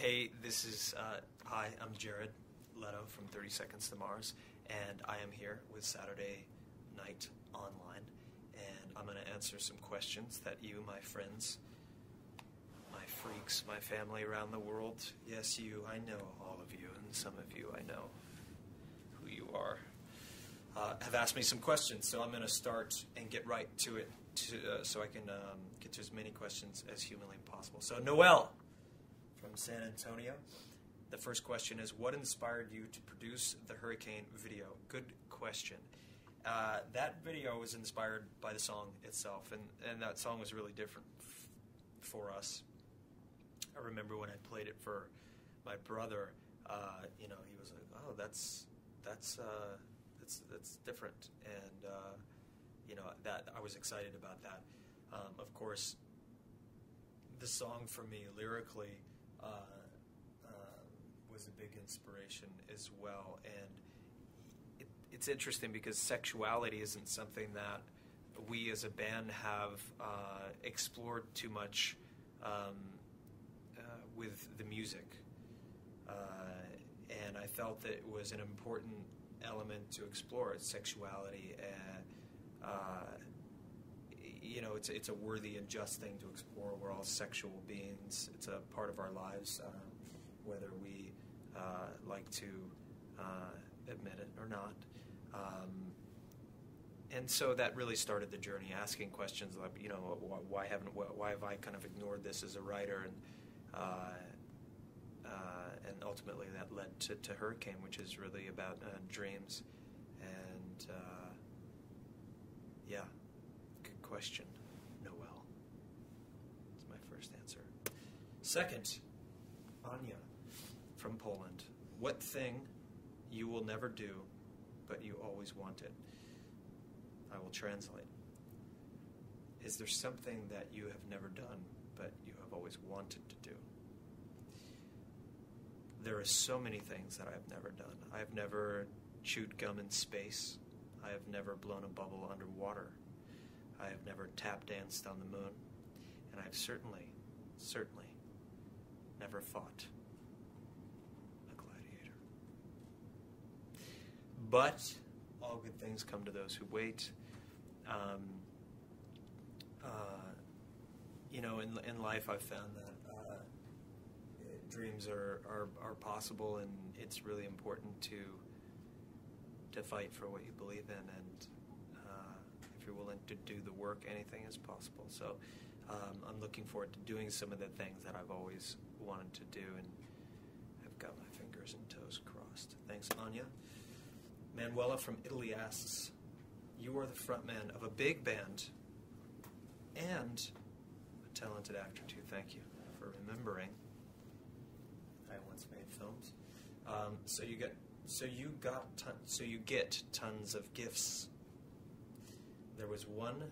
Hey, hi, I'm Jared Leto from 30 Seconds to Mars, and I am here with Saturday Night Online, and I'm going to answer some questions that you, my friends, my freaks, my family around the world, yes, you, I know all of you, and some of you I know who you are, have asked me some questions, so I'm going to start and get right to it so I can get to as many questions as humanly possible. So, Noel from San Antonio. The first question is, what inspired you to produce the Hurricane video? Good question. That video was inspired by the song itself, and that song was really different for us. I remember when I played it for my brother, he was like, "Oh, that's different," and that I was excited about that. Of course, the song for me lyrically was a big inspiration as well, and it's interesting because sexuality isn't something that we as a band have explored too much with the music, and I felt that it was an important element to explore sexuality, and it's a worthy and just thing to explore. We're all sexual beings. It's a part of our lives, whether we like to admit it or not. And so that really started the journey, asking questions like, why have I kind of ignored this as a writer, and ultimately that led to Hurricane, which is really about dreams. And yeah, good question, Noel. That's my first answer. Second, Anya from Poland. What thing you will never do, but you always wanted? I will translate. Is there something that you have never done, but you have always wanted to do? There are so many things that I have never done. I have never chewed gum in space. I have never blown a bubble underwater. I have never tap danced on the moon. And I've certainly never fought a gladiator. But all good things come to those who wait. In life I've found that dreams are possible, and it's really important to fight for what you believe in, and if you're willing to do the work, anything is possible. So I'm looking forward to doing some of the things that I've always wanted to do, and I've got my fingers and toes crossed. Thanks, Anya. Manuela from Italy asks, you are the frontman of a big band and a talented actor too. Thank you for remembering. I once made films. So you get tons of gifts. There was one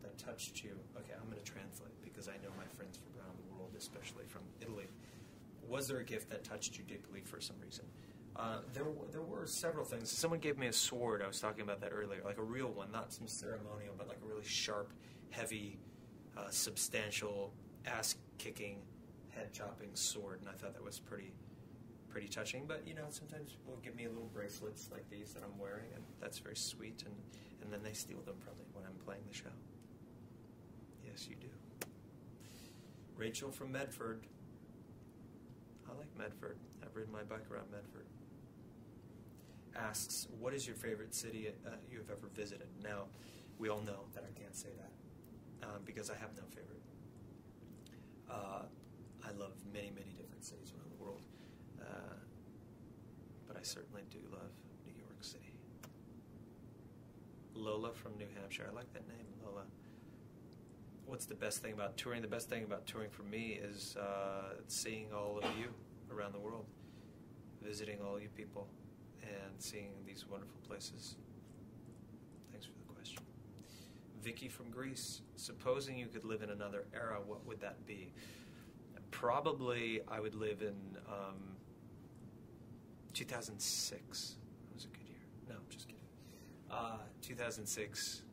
that touched you. Okay, I'm going to translate because I know my friends from around the world, especially from Italy. Was there a gift that touched you deeply for some reason? There were several things. Someone gave me a sword. I was talking about that earlier, like a real one, not some ceremonial, but like a really sharp, heavy, substantial, ass-kicking, head-chopping sword, and I thought that was pretty touching. But sometimes people give me little bracelets like these that I'm wearing, and that's very sweet. And then they steal them from me when I'm playing the show. Yes, you do. Rachel from Medford. I like Medford. I've ridden my bike around Medford. Asks, what is your favorite city you have ever visited? Now, we all know that I can't say that because I have no favorite. I love many, many different cities around the world, but I certainly do love New York City. Lola from New Hampshire. I like that name, Lola. What's the best thing about touring? The best thing about touring for me is seeing all of you around the world, visiting all you people, and seeing these wonderful places. Thanks for the question. Vicky from Greece. Supposing you could live in another era, what would that be? Probably I would live in 2006. That was a good year. No, I'm just kidding. 2006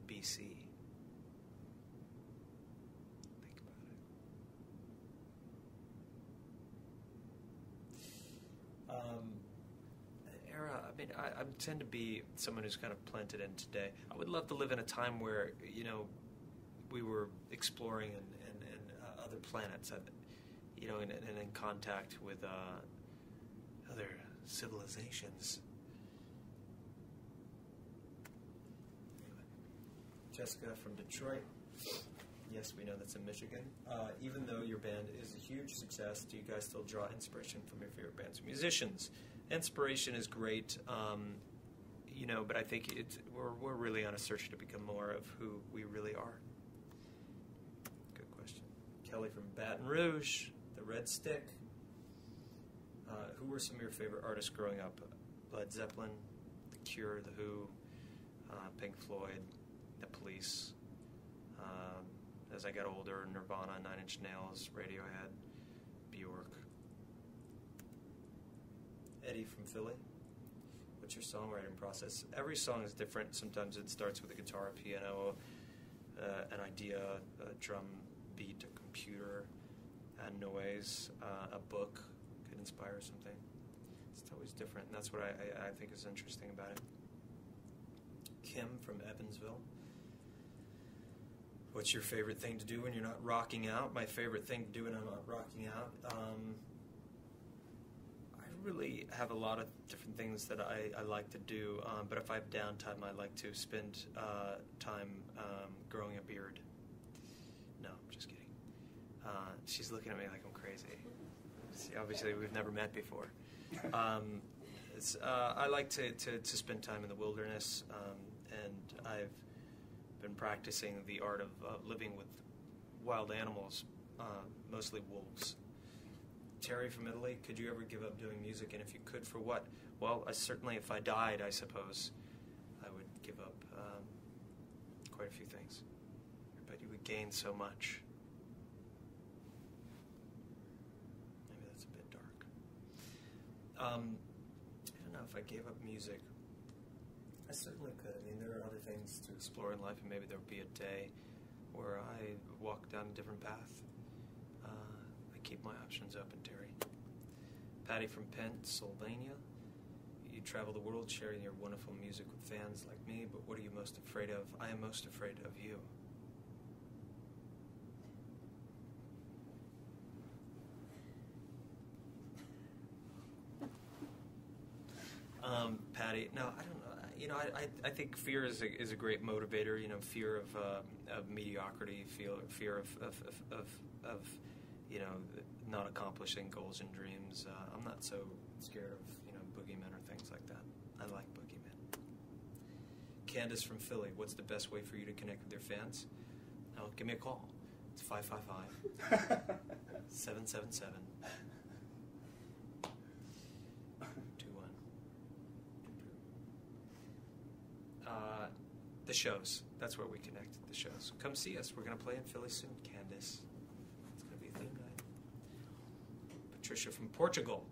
BC. Think about it. mean, I tend to be someone who's kind of planted in today. I would love to live in a time where, we were exploring and other planets, and in contact with other civilizations. Jessica from Detroit. Yes, we know that's in Michigan. Even though your band is a huge success, do you guys still draw inspiration from your favorite bands or musicians? Inspiration is great, but I think we're really on a search to become more of who we really are. Good question. Kelly from Baton Rouge, the Red Stick. Who were some of your favorite artists growing up? Led Zeppelin, The Cure, The Who, Pink Floyd, The Police. As I got older, Nirvana, Nine Inch Nails, Radiohead, Bjork. Eddie from Philly. What's your songwriting process? Every song is different. Sometimes it starts with a guitar, a piano, an idea, a drum beat, a computer, a noise, a book could inspire something. It's always different, and that's what I think is interesting about it. Kim from Evansville. What's your favorite thing to do when you're not rocking out? My favorite thing to do when I'm not rocking out? I really have a lot of different things that I like to do, but if I have downtime, I like to spend time growing a beard. No, just kidding. She's looking at me like I'm crazy. See, obviously, we've never met before. I like to spend time in the wilderness, and I've been practicing the art of living with wild animals, mostly wolves. Terry from Italy, could you ever give up doing music, and if you could, for what? Well, certainly if I died, I suppose, I would give up quite a few things. But you would gain so much. Maybe that's a bit dark. I don't know if I gave up music. I certainly could. I mean, there are other things to explore in life, and maybe there would be a day where I walk down a different path. I keep my options open, Terry. Patty from Pennsylvania. You travel the world sharing your wonderful music with fans like me, but what are you most afraid of? I am most afraid of you. Patty, no, I don't know. I think fear is a great motivator. Fear of mediocrity, fear of not accomplishing goals and dreams. I'm not so scared of boogeymen or things like that. I like boogeymen. Candace from Philly, what's the best way for you to connect with your fans? Oh, give me a call. It's 555 777 the shows. That's where we connect. The shows. Come see us. We're going to play in Philly soon, Candace. It's going to be a theme night. Patricia from Portugal.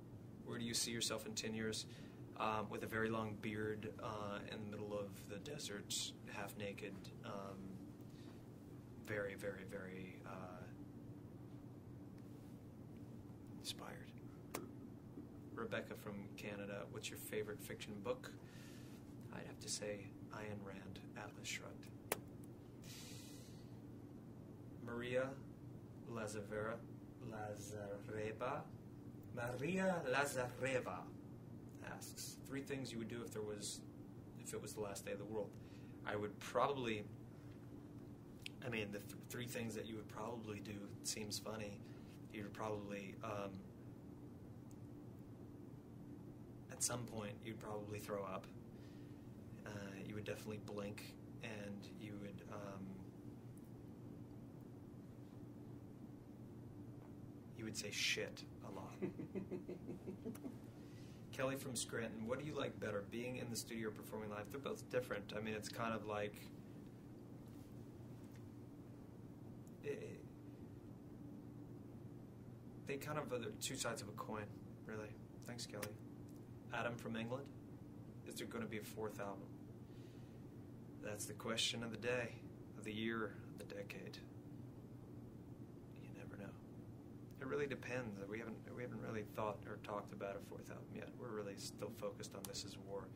Where do you see yourself in 10 years? With a very long beard in the middle of the desert, half naked. Very, very, very inspired. Rebecca from Canada. What's your favorite fiction book? I'd have to say Ayn Rand, Atlas Shrugged. Maria Lazareva asks, 3 things you would do if it was the last day of the world. I would probably, the 3 things that you would probably do, it seems funny. You would probably, at some point, you'd probably throw up. You would definitely blink, and you would say shit a lot. Kelly from Scranton, what do you like better, being in the studio or performing live? They're both different. It's kind of like they kind of are the 2 sides of a coin, really. Thanks, Kelly. Adam from England, is there going to be a 4th album? That's the question of the day, of the year, of the decade. You never know. It really depends. We haven't really thought or talked about a fourth album yet. We're really still focused on This Is War.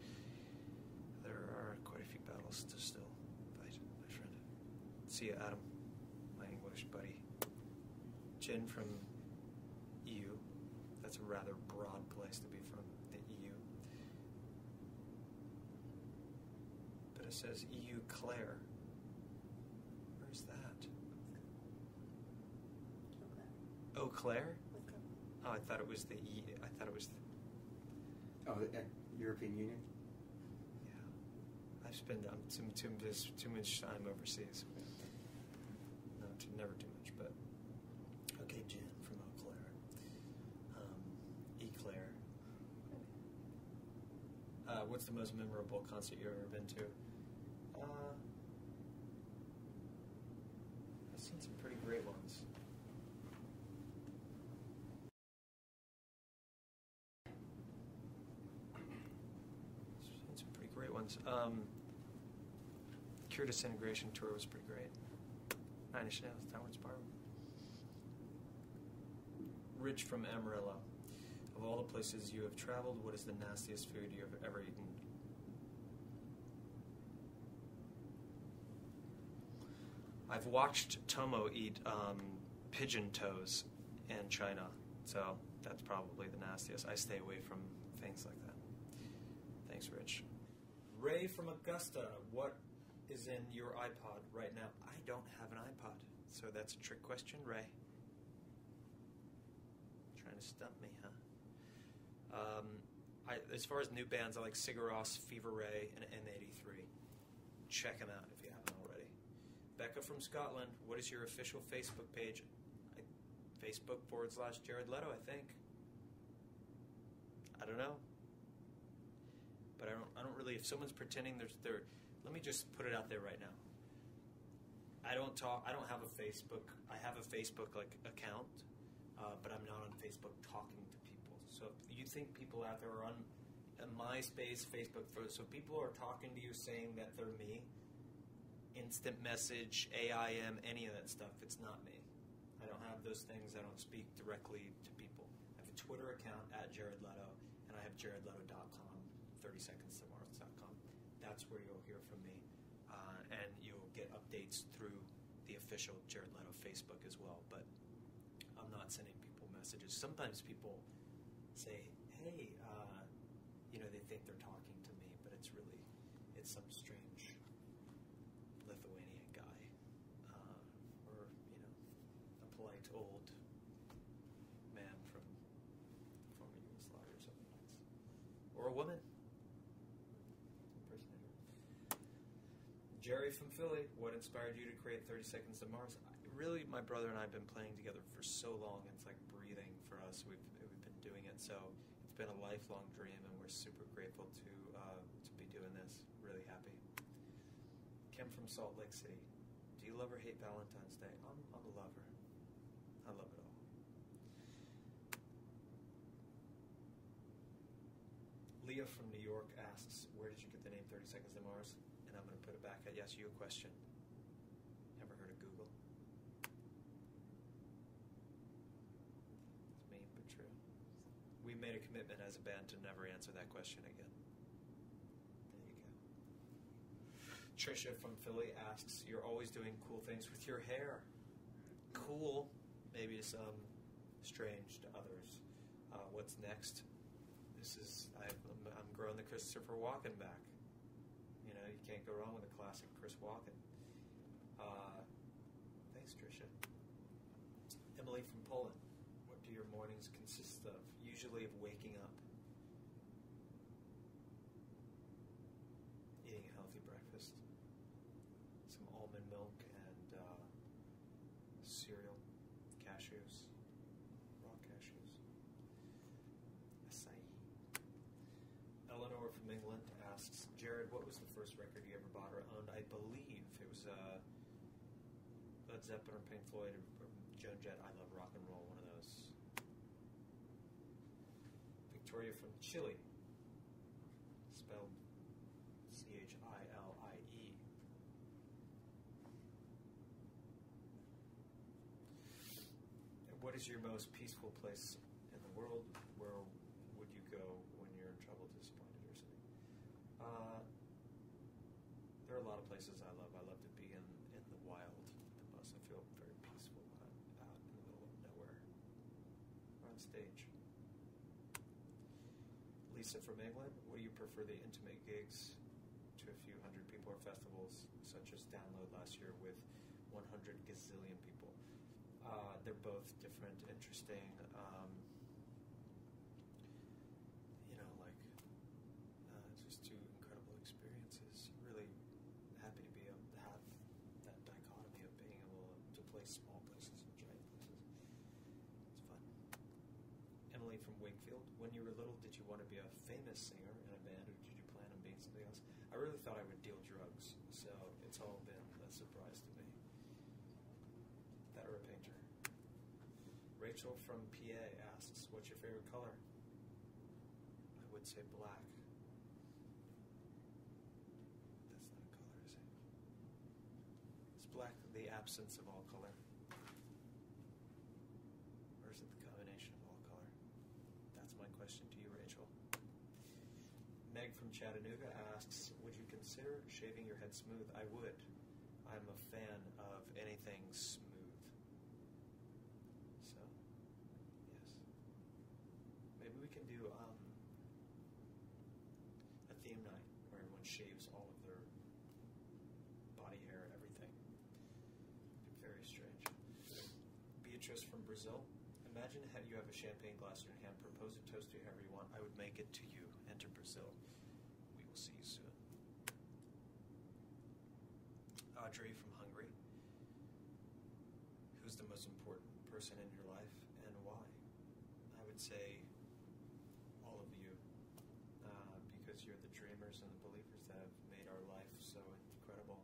There are quite a few battles to still fight, my friend. See you, Adam, my English buddy. Jin from EU. That's a rather broad place to be from, the EU. But it says EU Claire. Where's that? Eau Claire? Oh, I thought it was the I thought it was the... Oh, the European Union? Yeah. I've spent too much time overseas. No, never too much, but... Okay, Jen from Eau Claire. Eclair. What's the most memorable concert you've ever been to? I've seen some pretty great ones. Cure Disintegration tour was pretty great. 9 Inch Nails, Downward Spiral. Rich from Amarillo. Of all the places you have traveled, what is the nastiest food you have ever eaten? I've watched Tomo eat pigeon toes in China, so that's probably the nastiest. I stay away from things like that. Thanks, Rich. Ray from Augusta, what is in your iPod right now? I don't have an iPod, so that's a trick question, Ray. Trying to stump me, huh? As far as new bands, I like Sigur Rós, Fever Ray, and N83. Check them out if you haven't already. Becca from Scotland, what is your official Facebook page? Facebook.com/Jared Leto, I think. I don't know. But I don't really, if someone's pretending let me just put it out there right now. I don't have a Facebook, I have a Facebook account, but I'm not on Facebook talking to people. So if you think people out there are on MySpace, Facebook, so people are talking to you saying that they're me, instant message, AIM, any of that stuff, it's not me. I don't have those things, I don't speak directly to people. I have a Twitter account @Jared Leto, and I have jaredleto.com. 30secondstomorrow.com. That's where you'll hear from me, and you'll get updates through the official Jared Leto Facebook as well. But I'm not sending people messages. Sometimes people say, "Hey," they think they're talking to me, but it's some strange Lithuanian guy, or a polite old man from former Yugoslavia or something like that, or a woman. Jerry from Philly, what inspired you to create 30 Seconds to Mars? Really, my brother and I have been playing together for so long, it's like breathing for us. We've been doing it, so it's been a lifelong dream, and we're super grateful to be doing this. Really happy. Kim from Salt Lake City, do you love or hate Valentine's Day? I'm a lover. I love it all. Leah from New York asks, where did you get the name 30 Seconds to Mars? And I'm going to put it back at yes, you a question. Ever heard of Google? It's mean, but true. We made a commitment as a band to never answer that question again. There you go. Trisha from Philly asks, you're always doing cool things with your hair. Cool, maybe to some, strange to others. What's next? I'm growing the Christopher Walken back. You can't go wrong with a classic Chris Walken. Thanks, Tricia. Emily from Poland. What do your mornings consist of? Usually of waking up, eating a healthy breakfast, some almond milk and cereal, cashews, raw cashews, acai. Eleanor from England asks, Jared, what was the first record you ever bought or owned? I believe it was Led Zeppelin or Pink Floyd or Joan Jett. I love rock and roll, one of those. Victoria from Chile, spelled Chile. What is your most peaceful place in the world? Where would you go when you're in trouble, disappointed, or something? There are a lot of places I love. I love to be in the wild the most. I feel very peaceful when I'm out in the middle of nowhere or on stage. Lisa from England, what do you prefer, the intimate gigs to a few hundred people or festivals such as Download last year with 100 gazillion people? They're both different, interesting. Just two incredible experiences. Really happy to be able to have that dichotomy of being able to play small places and giant places. It's fun. Emily from Wakefield, when you were little, did you want to be a famous singer in a band, or did you plan on being something else? I really thought I would deal drugs, so it's all been a surprise to me. That or a painter. Rachel from PA asks, what's your favorite color? I would say black. That's not a color, is it? Is black the absence of all color? Or is it the combination of all color? That's my question to you, Rachel. Meg from Chattanooga asks, would you consider shaving your head smooth? I would. I'm a fan of anything smooth. So, yes. Maybe we can do a theme night where everyone shaves all of their body hair, everything. It'd be very strange. Beatrice from Brazil. Imagine how you have a champagne glass in your hand, propose a toast to you however you want. I would make it to you. Enter Brazil. We will see you soon. Audrey from Hungary. Who's the most important person in your life and why? I would say all of you, because you're the dreamers and the believers that have made our life so incredible,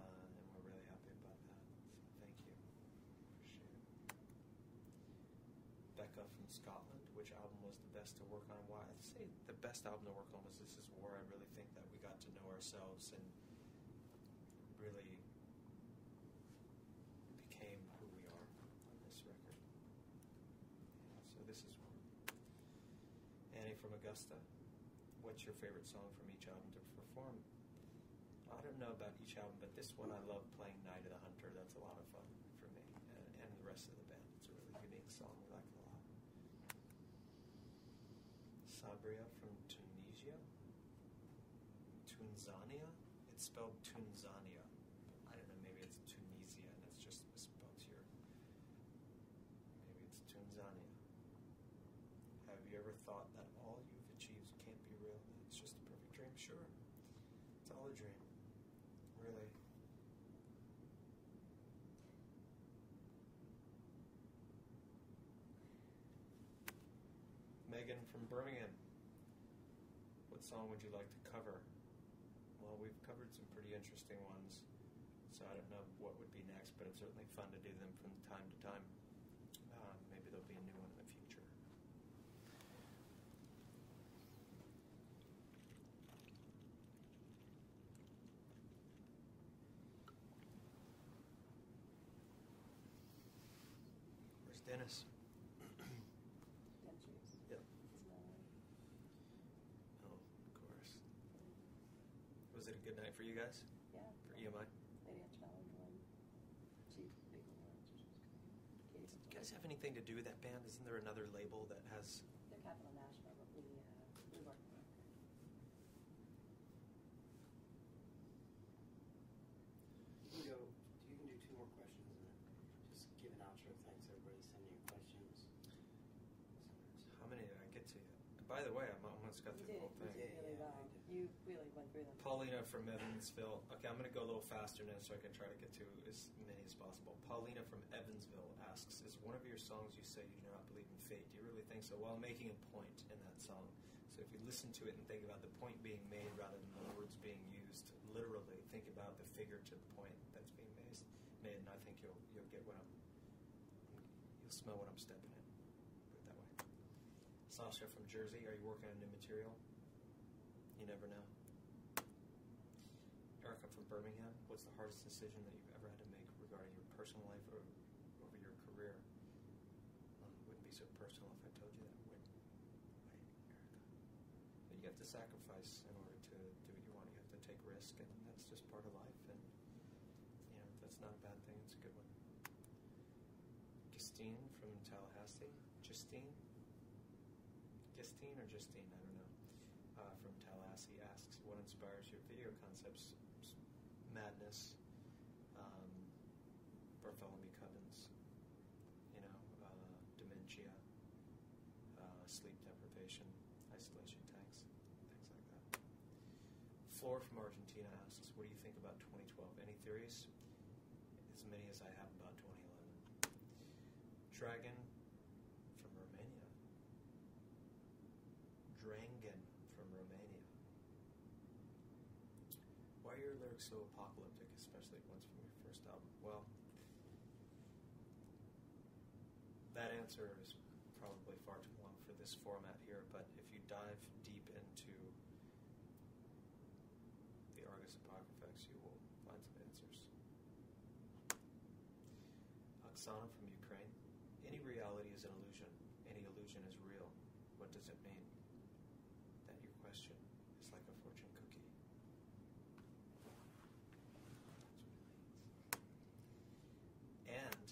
and we're really happy about that. So thank you. Appreciate it. Becca from Scotland, which album was the best to work on? Why? I'd say the best album to work on was This Is War. I really think that we got to know ourselves and really became who we are on this record. Yeah, so This Is War. Annie from Augusta, what's your favorite song from each album to perform? I don't know about each album, but this one I love playing Night of the Hunter. That's a lot of fun for me and the rest of the band. It's a really unique song. We like it a lot. Sabria from Tunisia? Tunzania? It's spelled Tunzania. I don't know, maybe it's Tunisia and it's just misspelled here. Maybe it's Tunzania. Have you ever thought that all you've achieved can't be real? It's just a perfect dream? Sure. It's all a dream. Really. Megan from Birmingham. What song would you like to cover? Well, we've covered some pretty interesting ones, so I don't know what would be next, but it's certainly fun to do them from time to time. Maybe there'll be a new one in the future. Where's Dennis? Yep. Oh, of course. Was it a good night for you guys? Yeah. For EMI? Lady at Challenge won. Chief Legal Ones, which was great. Do you guys have anything to do with that band? Isn't there another label that has... They're Capital National, but we work on it. You can do two more questions and then just give an outro. Thanks everybody sending your questions. How many did I get to yet? By the way, I almost got You through the did. whole thing. You did really well. You really went through them. Paulina from Evansville. Okay, I'm going to go a little faster now so I can try to get to as many as possible. Paulina from Evansville asks, is one of your songs you say you do not believe in fate? Do you really think so? Well, I'm making a point in that song. So if you listen to it and think about the point being made rather than the words being used, literally think about the figurative point that's being made, and I think you'll get what you'll smell what I'm stepping in. Put it that way. Sasha from Jersey, are you working on new material? You never know. Erica from Birmingham, what's the hardest decision that you've ever had to make regarding your personal life or over your career? so personal if I told you that? Wait, Erica. But you have to sacrifice in order to do what you want. You have to take risk, and that's just part of life. And that's not a bad thing. It's a good one. Justine from Tallahassee. Justine or Justine? I don't know. From Tallahassee asks, what inspires your video concepts? Madness, Bartholomew Covens, dementia, sleep deprivation, isolation tanks, things like that. Floor from Argentina asks, what do you think about 2012? Any theories? As many as I have about 2011. Dragon from Romania. Drangan from Romania. Why are your lyrics so apocalyptic, especially ones from your first album? Well, that answer is probably far too long for this format here, but if you dive deep into the Argus Apocryphex, you will find some answers. Oksana from Ukraine. Any reality is an illusion. Any illusion is real. What does it mean? That your question is like a fortune cookie. And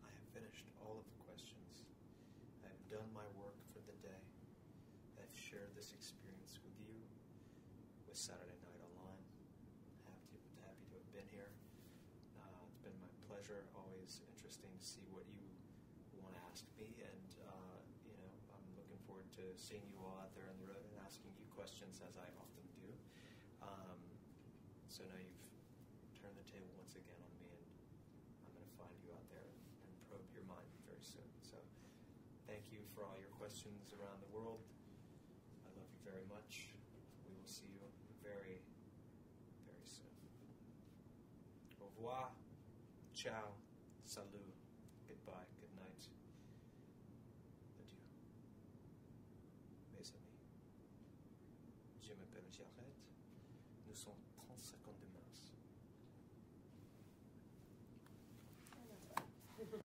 I have finished all of the questions. I have done my work for the day. I've shared this experience with you with Saturday Night Online. Happy to have been here. It's been my pleasure. Always interesting to see what you want to ask me, and I'm looking forward to seeing you all out there on the road and asking you questions, as I often do. So now you've turned the table once again on me, and I'm going to find you out there and probe your mind very soon. So thank you for all your questions around the world. I love you very much. We will see you very, very soon. Au revoir. Ciao. Salut. Goodbye. Good night. Adieu. Mes amis. Je m'appelle Jared. Nous sommes 30 secondes de mars.